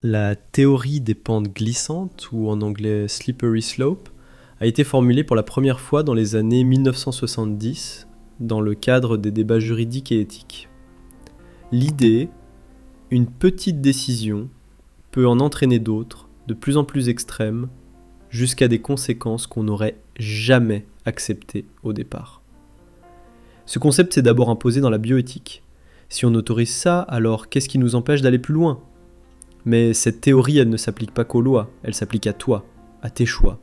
La théorie des pentes glissantes, ou en anglais slippery slope, a été formulée pour la première fois dans les années 1970 dans le cadre des débats juridiques et éthiques. L'idée, une petite décision peut en entraîner d'autres, de plus en plus extrêmes, jusqu'à des conséquences qu'on n'aurait jamais acceptées au départ. Ce concept s'est d'abord imposé dans la bioéthique. Si on autorise ça, alors qu'est-ce qui nous empêche d'aller plus loin ? Mais cette théorie, elle ne s'applique pas qu'aux lois, elle s'applique à toi, à tes choix,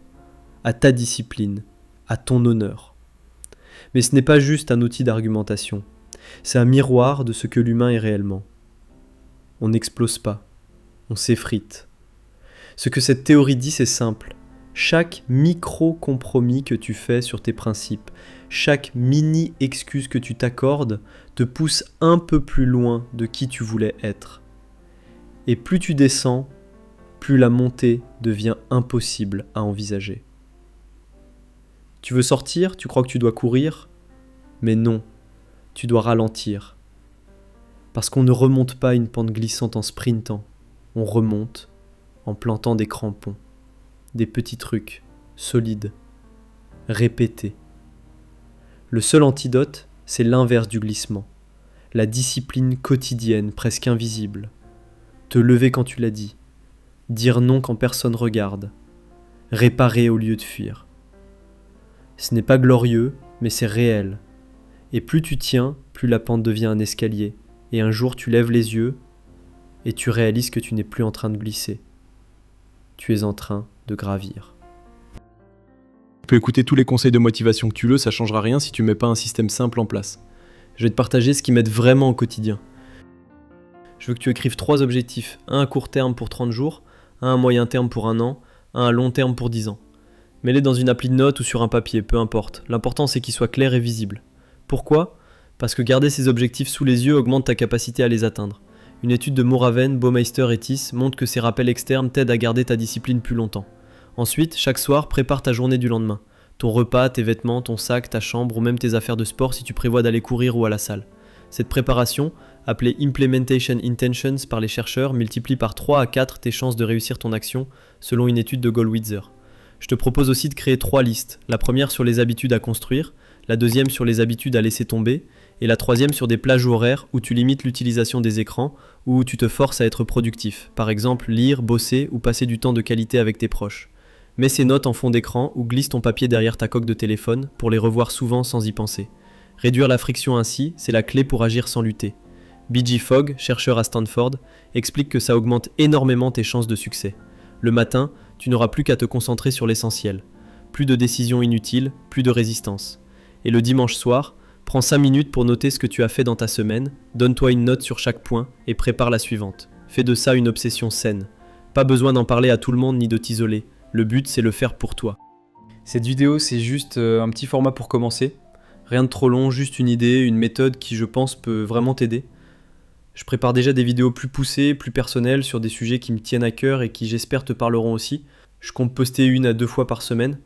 à ta discipline, à ton honneur. Mais ce n'est pas juste un outil d'argumentation, c'est un miroir de ce que l'humain est réellement. On n'explose pas, on s'effrite. Ce que cette théorie dit, c'est simple. Chaque micro-compromis que tu fais sur tes principes, chaque mini-excuse que tu t'accordes, te pousse un peu plus loin de qui tu voulais être. Et plus tu descends, plus la montée devient impossible à envisager. Tu veux sortir, tu crois que tu dois courir, mais non, tu dois ralentir. Parce qu'on ne remonte pas une pente glissante en sprintant, on remonte en plantant des crampons, des petits trucs solides, répétés. Le seul antidote, c'est l'inverse du glissement, la discipline quotidienne, presque invisible. Te lever quand tu l'as dit, dire non quand personne regarde, réparer au lieu de fuir. Ce n'est pas glorieux, mais c'est réel. Et plus tu tiens, plus la pente devient un escalier. Et un jour tu lèves les yeux et tu réalises que tu n'es plus en train de glisser. Tu es en train de gravir. Tu peux écouter tous les conseils de motivation que tu veux, ça changera rien si tu mets pas un système simple en place. Je vais te partager ce qui m'aide vraiment au quotidien. Je veux que tu écrives 3 objectifs, un à court terme pour 30 jours, un à moyen terme pour 1 an, un à long terme pour 10 ans. Mets-les dans une appli de notes ou sur un papier, peu importe. L'important c'est qu'ils soient clairs et visibles. Pourquoi ? Parce que garder ces objectifs sous les yeux augmente ta capacité à les atteindre. Une étude de Moraven, Baumeister et Thies montre que ces rappels externes t'aident à garder ta discipline plus longtemps. Ensuite, chaque soir, prépare ta journée du lendemain. Ton repas, tes vêtements, ton sac, ta chambre ou même tes affaires de sport si tu prévois d'aller courir ou à la salle. Cette préparation, appelée Implementation Intentions par les chercheurs, multiplie par 3 à 4 tes chances de réussir ton action, selon une étude de Goldwitzer. Je te propose aussi de créer 3 listes, la première sur les habitudes à construire, la deuxième sur les habitudes à laisser tomber, et la troisième sur des plages horaires où tu limites l'utilisation des écrans ou où tu te forces à être productif, par exemple lire, bosser ou passer du temps de qualité avec tes proches. Mets ces notes en fond d'écran ou glisse ton papier derrière ta coque de téléphone pour les revoir souvent sans y penser. Réduire la friction ainsi, c'est la clé pour agir sans lutter. B.J. Fogg, chercheur à Stanford, explique que ça augmente énormément tes chances de succès. Le matin, tu n'auras plus qu'à te concentrer sur l'essentiel. Plus de décisions inutiles, plus de résistance. Et le dimanche soir, prends 5 minutes pour noter ce que tu as fait dans ta semaine, donne-toi une note sur chaque point et prépare la suivante. Fais de ça une obsession saine. Pas besoin d'en parler à tout le monde ni de t'isoler. Le but, c'est le faire pour toi. Cette vidéo, c'est juste un petit format pour commencer. Rien de trop long, juste une idée, une méthode qui, je pense, peut vraiment t'aider. Je prépare déjà des vidéos plus poussées, plus personnelles, sur des sujets qui me tiennent à cœur et qui, j'espère, te parleront aussi. Je compte poster 1 à 2 fois par semaine.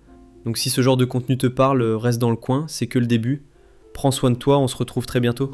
Donc si ce genre de contenu te parle, reste dans le coin, c'est que le début. Prends soin de toi, on se retrouve très bientôt.